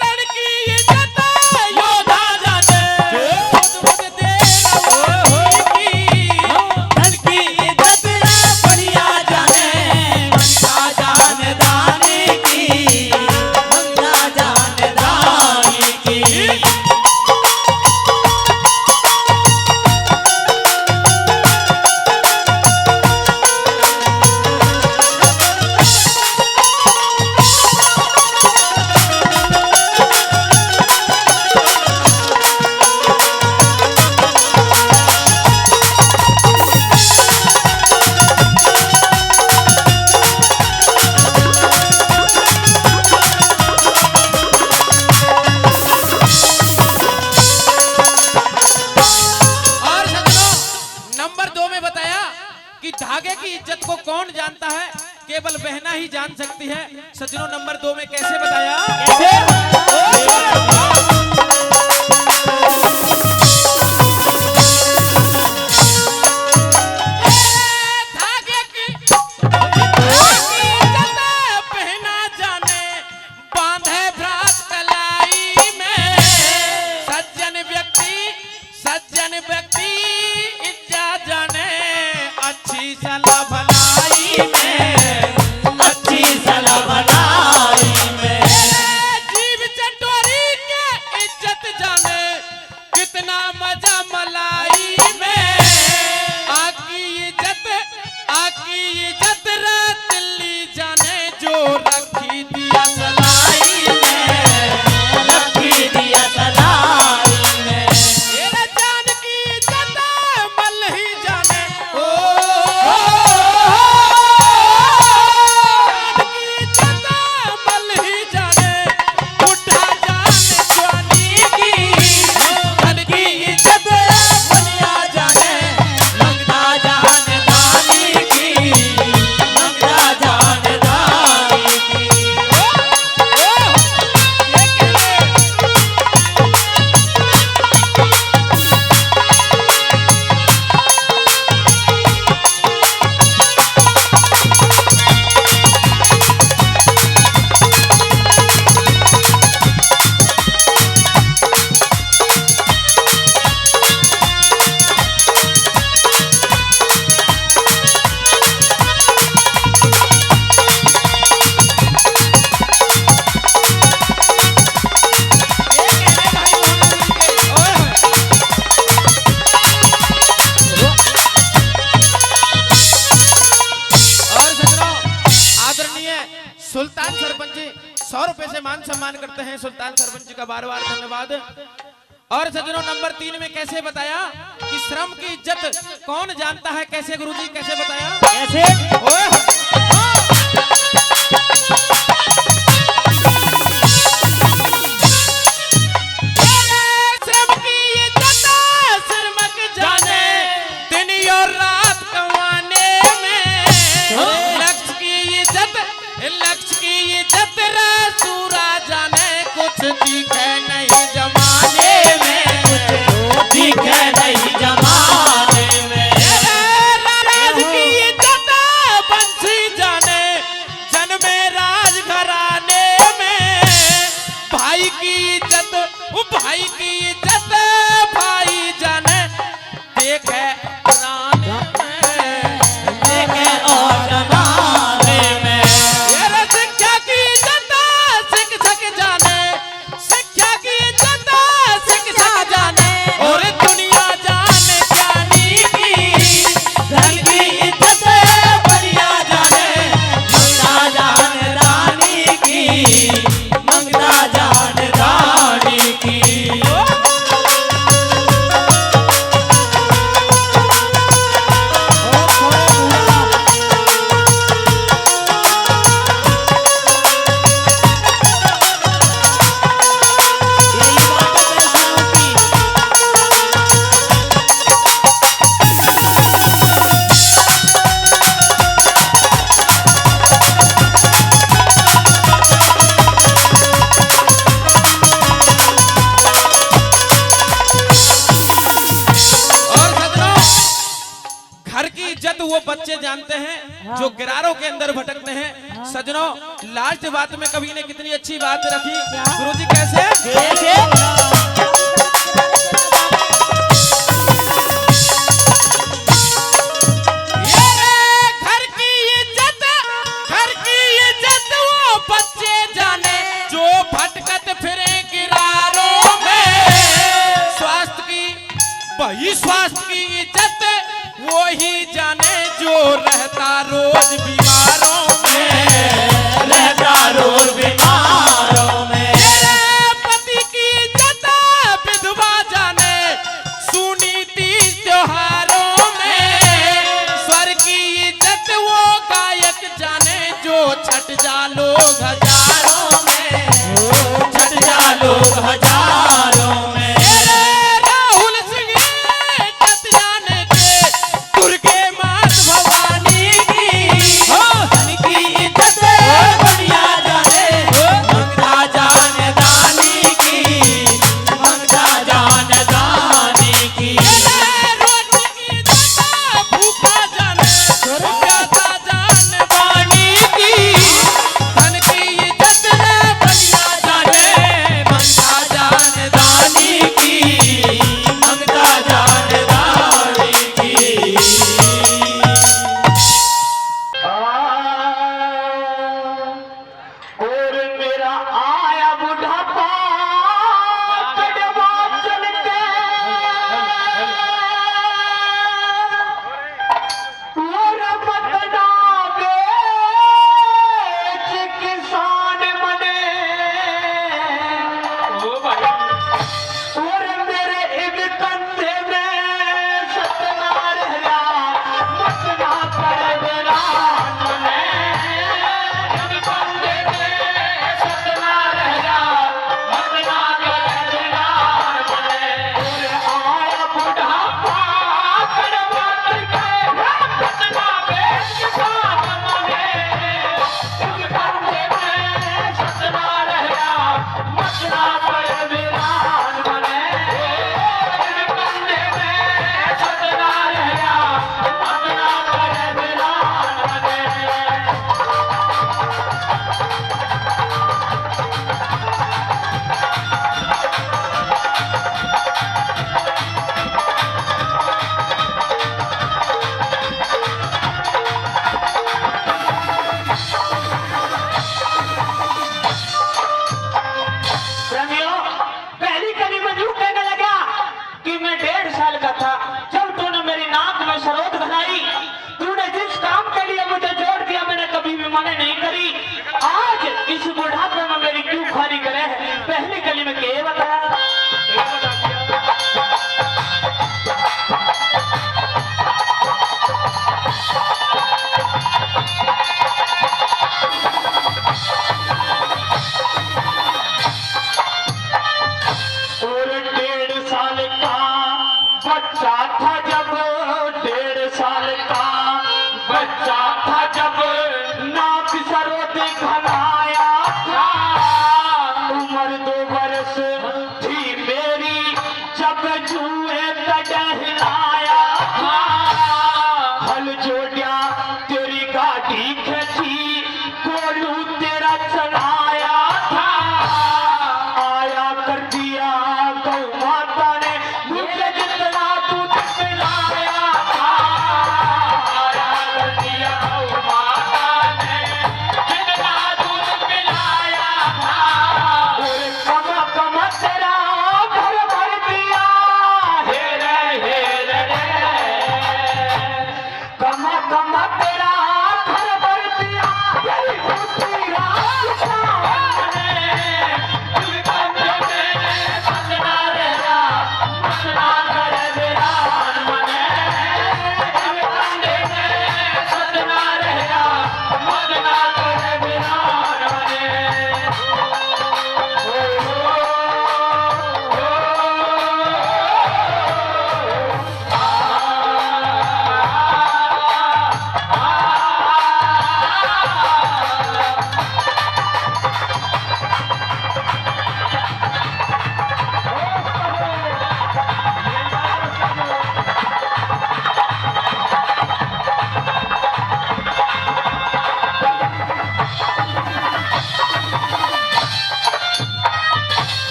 रण की इज्जत योद्धा जाने, खुद दे रही की। धन की इज्जत रे बढ़िया जाने मंगता जाने दाने की, मंगता जाने दाने की। और सज्जनों, नंबर 2 में बताया कि धागे की इज्जत को कौन जानता है? केवल बहना ही जान सकती है। सज्जनों, नंबर 2 में कैसे बताया? धागे की इज्जत बहना जाने, बांधे भ्रात कलाई में। सज्जन व्यक्ति इज्जत जाने, अच्छी सलाह भलाई में, अच्छी सलाह भलाई में। जीव चटोरी के इज्जत जाने, कितना मजा मलाई में। आकी इज्जत रे दिल्ली जाने, जो रखी दिया सलाई में, रखी दिया सलाई में। ये रे जान की इज्जत मल ही जाने। ओ सुल्तान सरपंच जी 100 रुपए से मान सम्मान करते हैं। सुल्तान सरपंच जी का बार बार धन्यवाद। और सज्जनों नंबर 3 में कैसे बताया कि श्रम की इज्जत कौन जानता है, कैसे गुरुजी कैसे बताया? कैसे? श्रम की इज्जत श्रमक जाने, दिन और रात कमाने में। लक्ष्य की इज्जत रसूरा जाने, कुछ दिखे नहीं जमाने में, दिखे नहीं जमाने में। राज की इज्जत बंसी जाने, जन्मे राज घराने में। भाई की इज्जत भाई जाने, देखे प्राण में, देखे और जमाने में। ये शिक्षा की इज्जत शिक्षक जाने, शिक्षा की इज्जत शिक्षक जाने, और दुनिया जाने ज्ञानी की। धन की इज्जत बढ़िया जाने, मंगता जान रानी की, मंगता जान रानी की। घर की इज्जत वो बच्चे जानते हैं जो गिरारों के अंदर भटकते हैं। सजनों लास्ट बात में कवि ने कितनी अच्छी बात रखी। गुरुजी कैसे? घर की इज्जत वो बच्चे जाने, जो भटकत फिरे गिरारों में। स्वास्थ्य की इज्जत वो ही जाने, जो रहता रोज बीमारों में, रहता रोज बीमारों में। पति की इज्जत विधवा जाने, सुनीति त्योहारों में। स्वर की इज्जत वो गायक जाने, जो छठ जा लोग हजारों में, छठ जा लोग हजारों में। राहुल सिंह इज्जत जाने के, दुर्गे मात भवानी की। धन की इज्जत बढ़िया जाने, मंगता जान रानी की, मंगता जान रानी की। रोटी की इज्जत भूखा जाने, प्यासा जान वाणी की। धन की पहली कली में के बताया और 1.5 साल का बच्चा था जब 1.5 साल का बच्चा था जब नाक सरो दिखलाया था उम्र 2 वर्ष थी मेरी जब जुए टहलाया था हल जोड़िया तेरी गाड़ी खची कोलू तेरा चलाया था आया कर दिया गौ माता ने मुझे जितना दूध पिलाया था आया कर दिया गौ माता ने जितना दूध पिलाया था और कमा कमा तेरा घर भर दिया हे रे कमा कमा तेरा घर भर दिया तेरी खुशी रात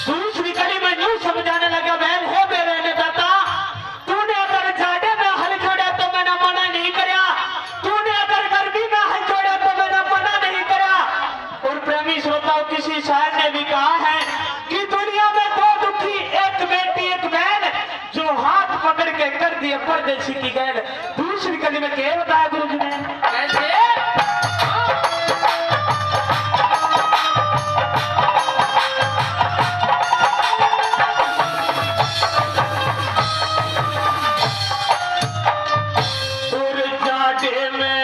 दूसरी कली में यूं समझाने लगा बहन है मेरे नेता तूने अगर जाड़े में हल जोड़ा तो मैंने मना नहीं करा तूने अगर गर्मी में हल जोड़ा तो मैंने मना नहीं करा और प्रेमी श्रोताओं किसी शायर ने भी कहा है कि दुनिया में 2 दुखी एक बेटी एक बहन जो हाथ पकड़ के कर दिए परदेसी की गैर दूसरी कली में क्या बताया गुरु जी ने कैसे और जाड़े में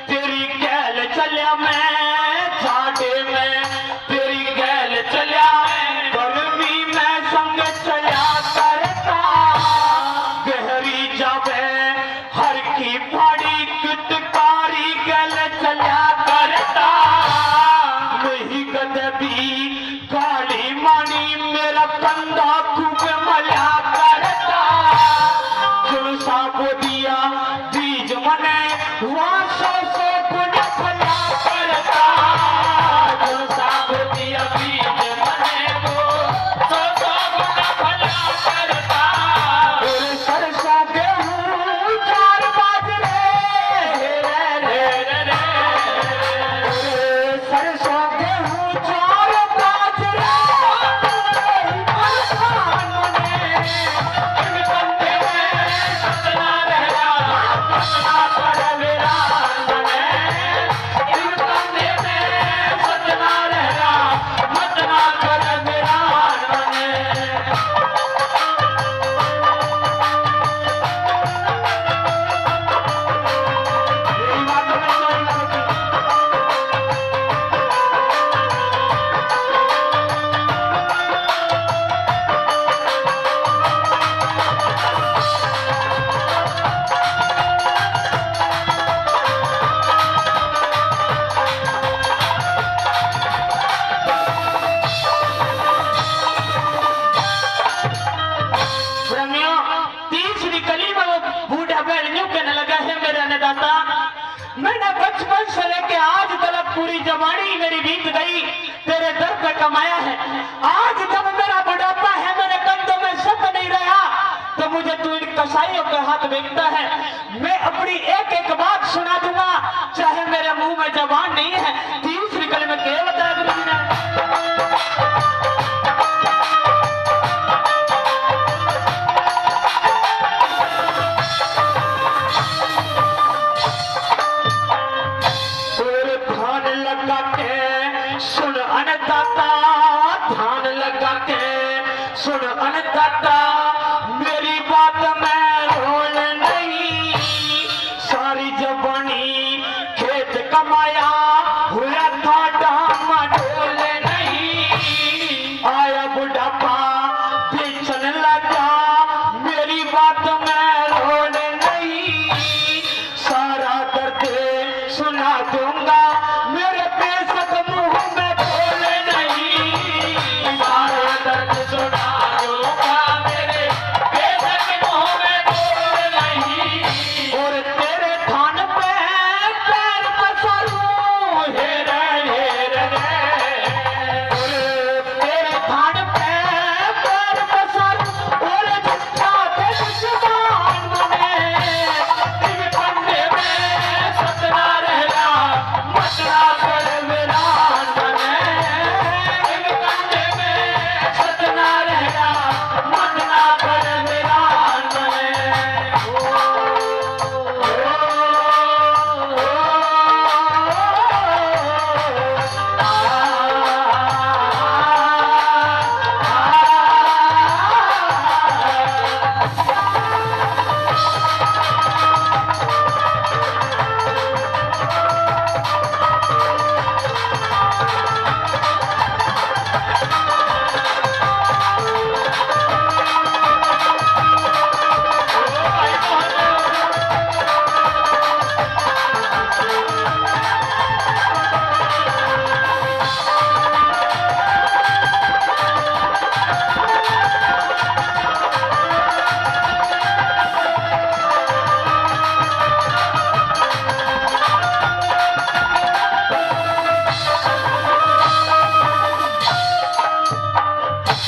तेरी गैल चलिया मैं जाड़े में तेरी गैल चलिया गर्मी में संग चलिया करता गहरी जावे हर की फाड़ी किटकारी गैल चलिया करता नहीं गदबी काली मानी मेरा कंधा खूब मलिया करता जुलसा को दिया बीज मने वासो से पुण्य फला करता जुलसा को दिया बीज मने को सो पुण्य फला करता और सरसों गेहूं 4 बाजरे सरसों गेहूं 4 बाजरे मैंने बचपन से लेके आज तक पूरी जवानी मेरी बीत गई तेरे दर पे कमाया है आज जब मेरा बुढ़ापा है मेरे कंधों में सब नहीं रहा तो मुझे तू इन कसाईयों के हाथ बेचता है मैं अपनी एक एक बात सुना दूंगा चाहे मेरे मुंह में जबान नहीं है तीसरी कली में क्या बताया गुरु जी ने धान लगा दाता मेरी बात में रोल नहीं, सारी जवानी खेत कमाया हुआ था डाम ढोल नहीं, आया बुढ़ापा बेचन लगा मेरी बात में रोल नहीं, सारा दर्द सुना दूंगा मेरे बेशक मुंह में बोल नहीं, सारा दर्द सुना दूंगा मेरे बेशक मुंह में बोल नहीं, और तेरे थान पे पैर पसारूं हेरे हेरे रे, और तेरे थान पे पैर पसारूं और झूठा ते दुश्मन बने, तेरे कंधे में सतना रहना मतना कर मेरा बने, तेरे कंधे में सतना रहना मतना कर मेरा बने।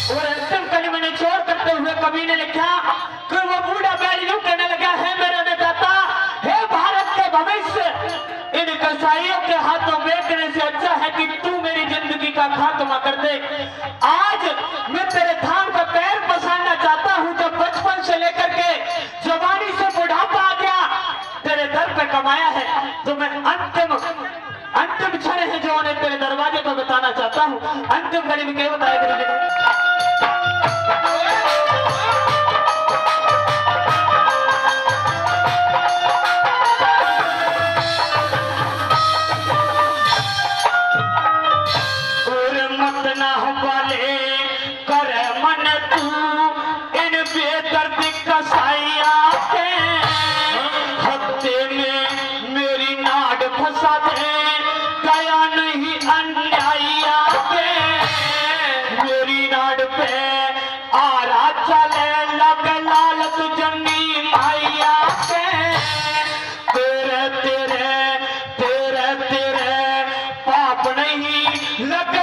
और अंतिम कली मैंने चोर करते हुए कवि ने लिखा कि वो बूढ़ा बैल यूं कहने लगा है मेरे अन्नदाता, हे भारत के भविष्य, इन कसाईयों के हाथों बेचने से अच्छा है कि तू मेरी जिंदगी का खात्मा कर दे। आज मैं तेरे थान का पैर पसारना चाहता हूँ, जब बचपन से लेकर के जवानी से बुढ़ापा आ गया तेरे दर पे कमाया है, तो मैं अंतिम क्षण है जो उन्हें तेरे दरवाजे पर बताना चाहता हूँ। अंतिम घड़ी में क्या बताया गुरु जी ने? और मत ना वाले कर मन तू इन बेदर्द कसाइया के हफ्ते में मेरी नाड़ फंसा दे, गया नहीं अन्यायिया के मेरी नाड़ पे आरा चले लग लाल तुझनी माइया के, तेरे तेरे तेरे तेरे पाप नहीं लग